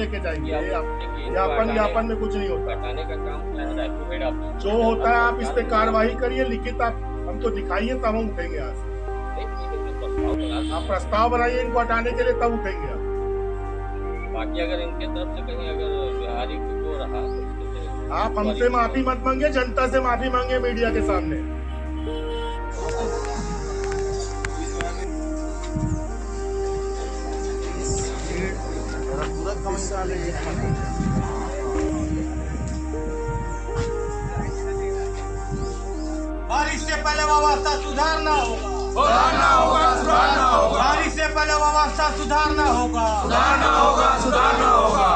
लेके जाएंगे। यापन में कुछ नहीं होता। हटाने का काम जो होता है आप इस पे कार्रवाई करिए, लिखित आप हमको दिखाइए, तब हम उठेंगे यहाँ से। आप प्रस्ताव बनाइए इनको हटाने के लिए, तब उठेंगे आप। बाकी अगर इनके तरफ से कहीं अगर बिहारी कुछ हो रहा तो आप हमसे माफी मत मांगे, जनता से माफी मांगे मीडिया के सामने। बारिश से पहले व्यवस्था सुधारना होगा, सुधारना होगा, सुधारना होगा, बारिश से पहले व्यवस्था सुधारना होगा, सुधारना होगा, सुधारना होगा।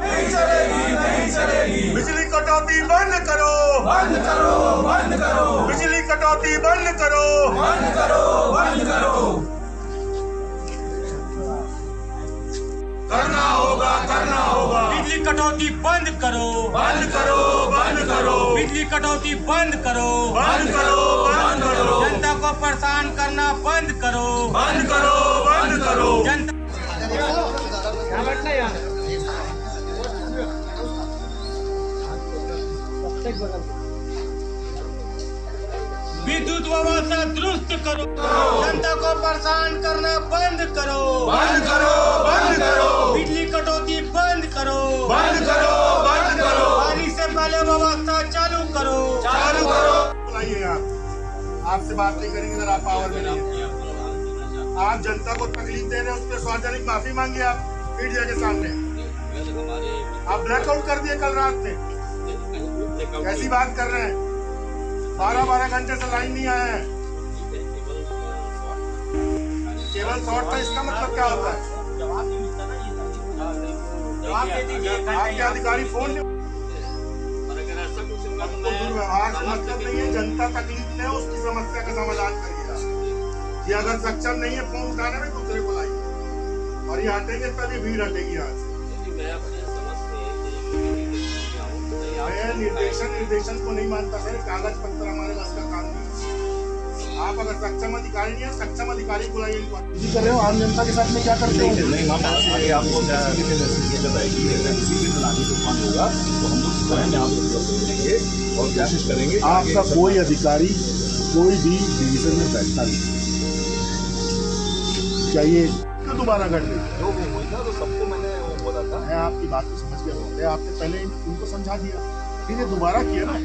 नहीं चलेगी, नहीं चलेगी। बिजली कटौती बंद करो, बंद करो, बंद करो, बिजली कटौती बंद करो, बंद करो, बंद करो। करना होगा, करना होगा। बिजली कटौती बंद करो, बंद करो, बंद करो, बिजली कटौती बंद करो, बंद करो, बंद करो, जनता को परेशान करना बंद करो, बंद करो, बंद करो। जनता विद्युत व्यवस्था दुरुस्त करो, जनता को परेशान करना बंद करो, बंद करो, बंद करो, बिजली कटौती बंद करो, बंद करो, बंद करो, बारिश से पहले व्यवस्था चालू करो, चालू करो। बुलाइए आप, आपसे बात नहीं करेंगे अगर आप पावर में नहीं है। आप जनता को तकलीफ दे रहे हैं, उस पर सार्वजनिक माफी मांगिए आप मीडिया के सामने। आप ब्लैकआउट कर दिए कल रात में, कैसी बात कर रहे हैं? 12-12 घंटे से लाइन नहीं आया है, केवल शॉर्ट था, इसका मतलब क्या होता है? आपके अधिकारी फोन दुर्व्यवहार से मतलब नहीं है, जनता तकलीफ में उसकी समस्या का समाधान करिएगा। ये अगर सक्षम नहीं है फोन उठाने में, दूसरे को लाइए, और ये हटेंगे तभी भीड़ हटेगी यहाँ से। मैं निर्देशन को नहीं मानता सर, कागज पत्र हमारे पास का काम नहीं। आप अगर सक्षम अधिकारी नहीं है, सक्षम अधिकारी बुलाइए। कर रहे हो आम जनता के साथ में क्या करते हो? नहीं हम आगे आपको क्या होगा तो हम लोग स्वयं यहाँ देंगे और कोशिश करेंगे। आपका कोई अधिकारी कोई भी डिवीजन में बैठता नहीं, क्या ये क्यों दोबारा कर ले? जो वो हुई ना तो सबको मैंने वो बोला था। मैं आपकी बात को समझ गया होते, आपने पहले उनको समझा दिया, फिर ये दोबारा किया ना,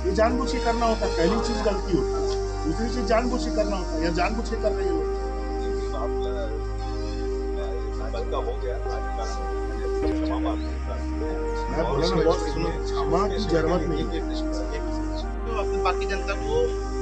ये जानबूझ के करना होता है। पहली चीज गलती होती है, दूसरी चीज जानबूझ के करना होता है, या जानबूझ के कर रहे हैं लोग। का हो गया मैं बोला ना बहुत क्षमा की जरूरत नहीं है। तो अपनी बाकी जनता को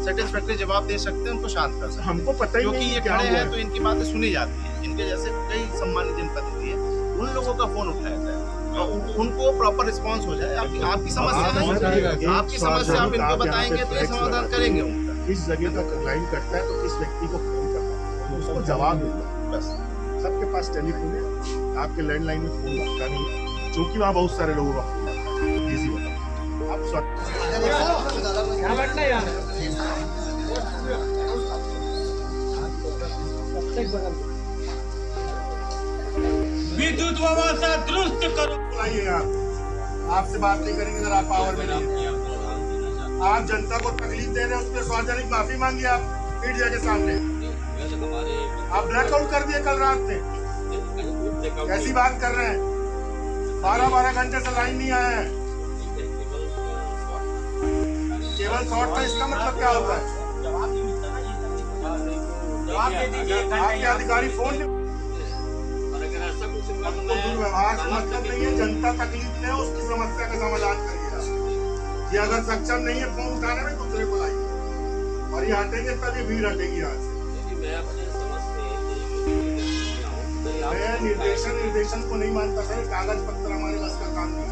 सेटिस्फैक्टरी जवाब दे सकते हैं, उनको शांत कर सकते हैं। हमको पता ही क्योंकि नहीं ये क्या खड़े हुआ हैं है। तो इनकी बातें सुनी जाती है। इनके जैसे कई सम्मानित जनप्रतिनिधि हैं, उन लोगों का फोन उठाया जाए और उनको प्रॉपर रिस्पांस हो जाए। आपकी समस्या है, आपकी समस्या आप इनको बताएंगे तो ये समाधान करेंगे उनका। किस जगह का लाइन कटता है तो किस व्यक्ति को फोन करता है, उसको जवाब देता। बस सबके पास टेलीफोन है, आपके लैंडलाइन में फोन लगता नहीं, क्योंकि वहाँ बहुत सारे लोगों का फोन लगता है। इजी होता है। आप विद्युत व्यवस्था दुरुस्त करो, बुलाइए आप, आपसे बात नहीं करेंगे अगर आप पावर में नहीं है। आप जनता को तकलीफ दे रहे हैं, उस पर सार्वजनिक माफी मांगिए आप मीडिया के सामने। आप ब्लैकआउट कर दिए कल रात में, कैसी बात कर रहे हैं? 12-12 घंटे से लाइन नहीं आया है, केवल शॉर्ट था, इसका मतलब क्या होता है? आपके अधिकारी फोन दुर्व्यवहार से मतलब नहीं है, जनता तकलीफ में उसकी समस्या का समाधान करिएगा। ये अगर सक्षम नहीं है फोन उठाने में, दूसरे को लाइए, और ये हटेंगे तभी भीड़ हटेगी यहाँ से। मैं निर्देशन को नहीं मानता सर, कागज पत्र हमारे पास का काम नहीं।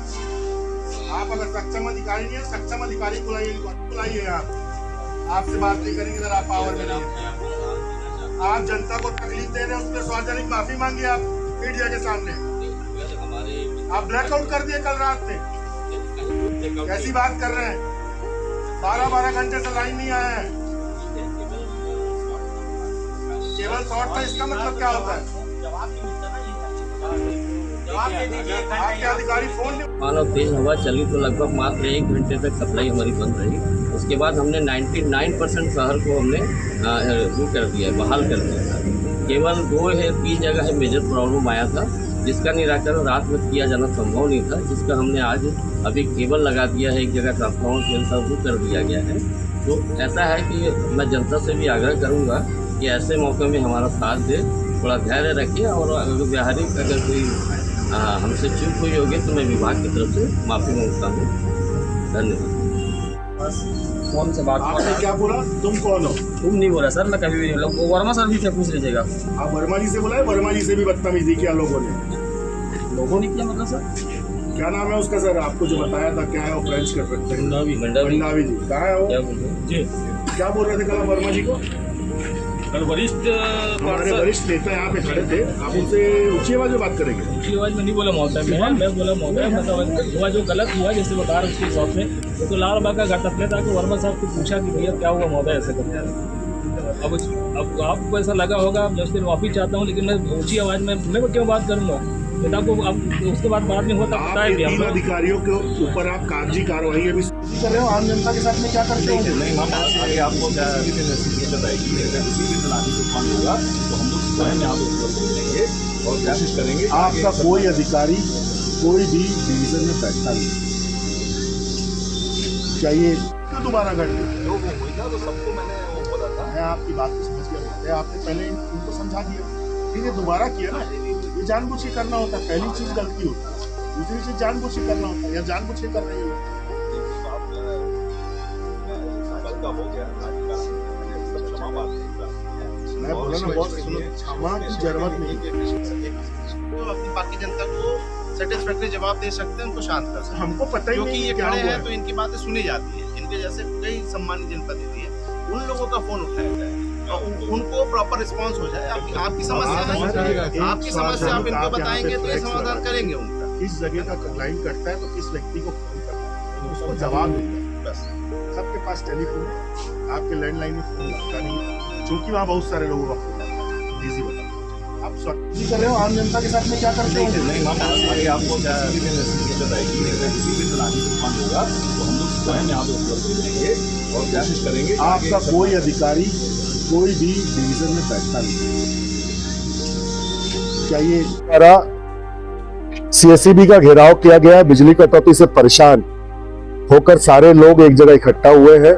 आप अगर सक्षम अधिकारी नहीं है, सक्षम अधिकारी बुलाइए आप। आपसे बात नहीं करेंगे अगर आप पावर में नहीं है। आप जनता को तकलीफ दे रहे हैं, उस पर सार्वजनिक माफी मांगिए आप मीडिया के सामने। आप ब्लैकआउट कर दिए कल रात में, कैसी बात कर रहे हैं? 12-12 घंटे से लाइन नहीं आया है, केवल शॉर्ट था, इसका मतलब क्या होता है? आपके अधिकारी फोन नहीं मानो तेज हवा चली तो लगभग मात्र 1 घंटे तक सप्लाई हमारी बंद रही। उसके बाद हमने 99% शहर को हमने वो कर दिया, बहाल कर दिया था। केवल 2-3 जगह है मेजर प्रॉब्लम आया था, जिसका निराकरण रात में किया जाना संभव नहीं था, जिसका हमने आज अभी केबल लगा दिया है। एक जगह ट्रांसफार्मर फेल था, वो कर दिया गया है। तो ऐसा है कि मैं जनता से भी आग्रह करूँगा कि ऐसे मौके में हमारा साथ दे, थोड़ा धैर्य रखें। और अगर व्यावहारिक अगर कोई हमसे चूक हुई होगी तो मैं विभाग की तरफ से माफ़ी मांगता हूँ। धन्यवाद। फोन से बात आपने क्या बोला? तुम कौन हो? तुम नहीं बोला सर, मैं कभी भी नहीं बोला। वो वर्मा सर भी से पूछ लीजिएगा। आप वर्मा जी से बोला है? वर्मा जी से भी बदतमीजी किया लोगों ने? लोगों ने किया मतलब सर? क्या नाम है उसका सर? आपको जो बताया था क्या है वो? फ्रेंच कर सकते हैं। मंडावी मंडावी जी कहाँ है वो? क्या बोल रहे हैं? जी क्या बोल रहे थे कल आप वर्मा जी को? कल वरिष्ठ हमारे वरिष्ठ नेता यहाँ पे खड़े थे, आप उनसे ऊंची आवाज में बात करेंगे? ऊंची आवाज में नहीं बोला महोदय, मैं बोला महोदय मतलब हुआ जो गलत हुआ जैसे बता रहे उसके हिसाब से। तो लाल बाग का घटना था कि वर्मा साहब को पूछा कि भैया क्या हुआ महोदय ऐसे करते हैं। अब आपको ऐसा लगा होगा, मैं उसके माफ़ी चाहता हूँ, लेकिन मैं ऊँची आवाज़ में मैं क्यों बात करूँगा? मैं आपको अब उसके बाद नहीं होता पता है। तीन अधिकारियों के ऊपर आप कागजी कार्रवाई अभी कर रहे हो, आम जनता के साथ में क्या करते हो? नहीं हम आगे आपको क्या होगा तो हम लोग स्वयं यहाँ पे लेंगे और कोशिश करेंगे। आपका कोई अधिकारी कोई भी डिवीजन में बैठता नहीं, क्या ये दोबारा घटना? जो वो हुई ना तो सबको मैंने वो बोला था। मैं आपकी बात को समझ गया, आपने पहले उनको समझा दिया, फिर ये दोबारा किया ना, ये जानबूझ के करना होता है। पहली चीज गलती होती है, दूसरी चीज जानबूझ के करना होता है, या जानबूझ के कर रहे हो। हो गया मैं बोला ना बहुत क्षमा की जरूरत नहीं है। वो अपनी बाकी जनता को सेटिस्फैक्टरी जवाब दे सकते हैं, उनको शांत कर सकते हैं। हमको पता ही क्योंकि नहीं ये क्या खड़े हुआ हैं है। तो इनकी बातें सुनी जाती है। इनके जैसे कई सम्मानित जनप्रतिनिधि हैं, उन लोगों का फोन उठाया जाए और उनको प्रॉपर रिस्पांस हो जाए। आपकी समस्या है, आपकी समस्या आप इनको बताएंगे तो ये समाधान करेंगे उनका। किस जगह का लाइन कटता है तो किस व्यक्ति को फोन करना है, उसको जवाब देना। बस सबके पास टेलीफोन है, आपके लैंडलाइन में फोन लगता नहीं है, क्योंकि वहाँ बहुत सारे लोगों का फोन लगता है। इजी बता, आप स्वागत कर रहे हो, आम जनता के साथ में क्या करते हो? नहीं हम आगे आपको क्या होगा तो हम लोग स्वयं यहाँ पे उपलब्ध लेंगे और कोशिश करेंगे। आपका कोई अधिकारी कोई भी डिवीजन में बैठता नहीं, क्या ये सीएसईबी का घेराव किया गया है। बिजली कटौती से परेशान होकर सारे लोग एक जगह इकट्ठा हुए हैं।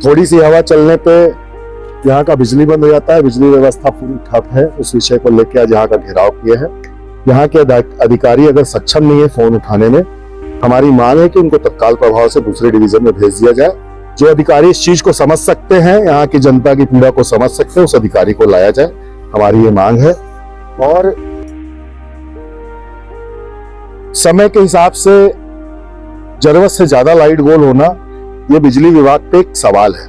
थोड़ी सी हवा चलने पे यहाँ का बिजली बंद हो जाता है, बिजली व्यवस्था पूरी ठप है। उस विषय को लेकर आज यहाँ का घेराव किए हैं। यहाँ के अधिकारी अगर सक्षम नहीं है फोन उठाने में, हमारी मांग है कि उनको तत्काल प्रभाव से दूसरे डिवीजन में भेज दिया जाए। जो अधिकारी इस चीज को समझ सकते हैं, यहाँ की जनता की पीड़ा को समझ सकते हैं, उस अधिकारी को लाया जाए, हमारी ये मांग है। और समय के हिसाब से जरूरत से ज्यादा लाइट गोल होना ये बिजली विभाग पे एक सवाल है,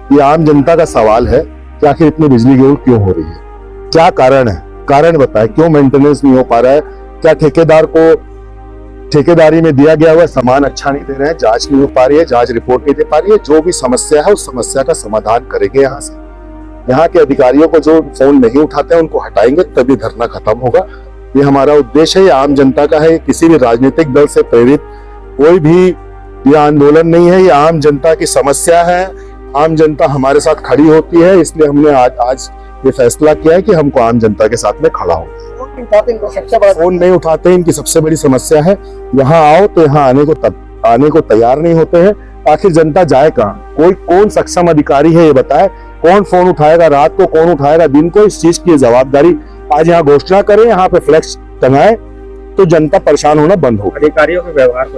ये आम जनता का सवाल है कि आखिर इतनी बिजली गोल क्यों हो रही है, क्या कारण है, कारण बताएं। क्यों मेंटेनेंस नहीं हो पा रहा है? क्या ठेकेदार को ठेकेदारी में दिया गया हुआ सामान अच्छा नहीं दे रहे हैं? जांच नहीं हो पा रही है, जांच रिपोर्ट नहीं दे पा रही है। जो भी समस्या है उस समस्या का समाधान करेंगे। यहाँ से यहाँ के अधिकारियों को जो फोन नहीं उठाते हैं उनको हटाएंगे, तभी धरना खत्म होगा। ये हमारा उद्देश्य है, ये आम जनता का है, किसी भी राजनीतिक दल से प्रेरित कोई भी ये आंदोलन नहीं है। ये आम जनता की समस्या है, आम जनता हमारे साथ खड़ी होती है, इसलिए हमने आज ये फैसला किया है कि हमको आम जनता के साथ में खड़ा हो। फोन नहीं उठाते, इनकी सबसे बड़ी समस्या है। यहाँ आओ तो यहाँ आने को तैयार नहीं होते हैं। आखिर जनता जाए कहाँ? कौन सक्षम अधिकारी है ये बताए? कौन फोन उठाएगा रात को, कौन उठाएगा दिन को? इस चीज की जवाबदारी आज यहाँ घोषणा करें, यहाँ पे फ्लैक्स टंगाए तो जनता परेशान होना बंद होगा। अधिकारियों के व्यवहार को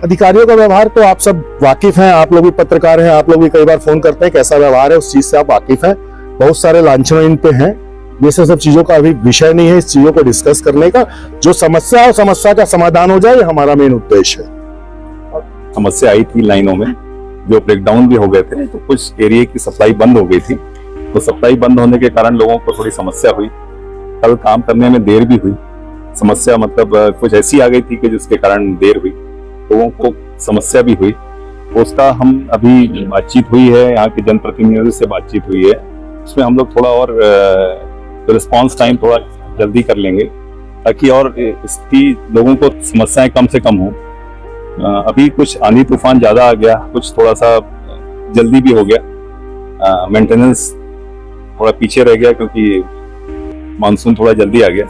अधिकारियों का व्यवहार तो आप सब वाकिफ हैं, आप लोग भी पत्रकार हैं, आप लोग भी कई बार फोन करते हैं, कैसा व्यवहार है उस चीज से आप वाकिफ हैं। बहुत सारे लांछन इन पे हैं, ये सब चीजों का अभी विषय नहीं है इस चीजों को डिस्कस करने का। जो समस्या है समस्या का समाधान हो जाए, ये हमारा मेन उद्देश्य है। समस्या आई थी लाइनों में, जो ब्रेकडाउन भी हो गए थे, तो कुछ एरिया की सप्लाई बंद हो गई थी। तो सप्लाई बंद होने के कारण लोगों को थोड़ी समस्या हुई, कल काम करने में देर भी हुई। समस्या मतलब कुछ ऐसी आ गई थी कि जिसके कारण देर हुई, लोगों को समस्या भी हुई। उसका हम अभी बातचीत हुई है, यहाँ के जनप्रतिनिधियों से बातचीत हुई है, उसमें हम लोग थोड़ा और तो रिस्पांस टाइम थोड़ा जल्दी कर लेंगे, ताकि और इसकी लोगों को समस्याएं कम से कम हो। अभी कुछ आंधी तूफान ज़्यादा आ गया, कुछ थोड़ा सा जल्दी भी हो गया, मेंटेनेंस थोड़ा पीछे रह गया क्योंकि मानसून थोड़ा जल्दी आ गया,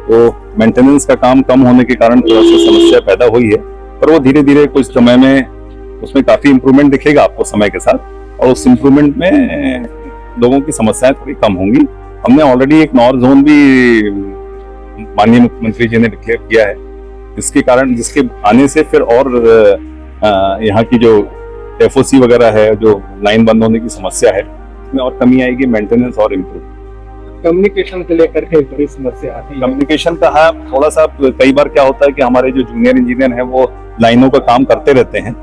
तो मेंटेनेंस का काम कम होने के कारण थोड़ा सा समस्या पैदा हुई है। पर वो धीरे धीरे कुछ समय में उसमें काफी इम्प्रूवमेंट दिखेगा आपको समय के साथ, और उस इम्प्रूवमेंट में लोगों की समस्याएं थोड़ी कम होंगी। हमने ऑलरेडी एक नॉर जोन भी माननीय मुख्यमंत्री जी ने डिक्लेयर किया है, जिसके आने से फिर और यहाँ की जो एफओसी वगैरह है, जो लाइन बंद होने की समस्या है, उसमें और कमी आएगी, मेंटेनेंस और इम्प्रूव। कम्युनिकेशन को लेकर के बड़ी समस्या आती है। कम्युनिकेशन का है थोड़ा सा, कई बार क्या होता है कि हमारे जो जूनियर इंजीनियर हैं वो लाइनों का काम करते रहते हैं,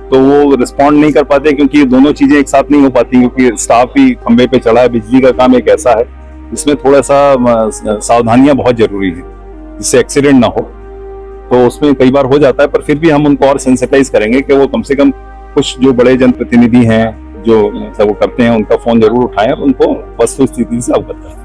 तो वो रिस्पॉन्ड नहीं कर पाते, क्योंकि ये दोनों चीजें एक साथ नहीं हो पाती, क्योंकि स्टाफ भी खंबे पे चढ़ा है। बिजली का काम एक ऐसा है इसमें थोड़ा सा सावधानियां बहुत जरूरी है, जिससे एक्सीडेंट ना हो। तो उसमें कई बार हो जाता है, पर फिर भी हम उनको और सेंसिटाइज करेंगे कि वो कम से कम कुछ जो बड़े जनप्रतिनिधि हैं जो वो करते हैं, उनका फोन जरूर उठाएं और उनको वस्तुस्थिति से अवगत करें।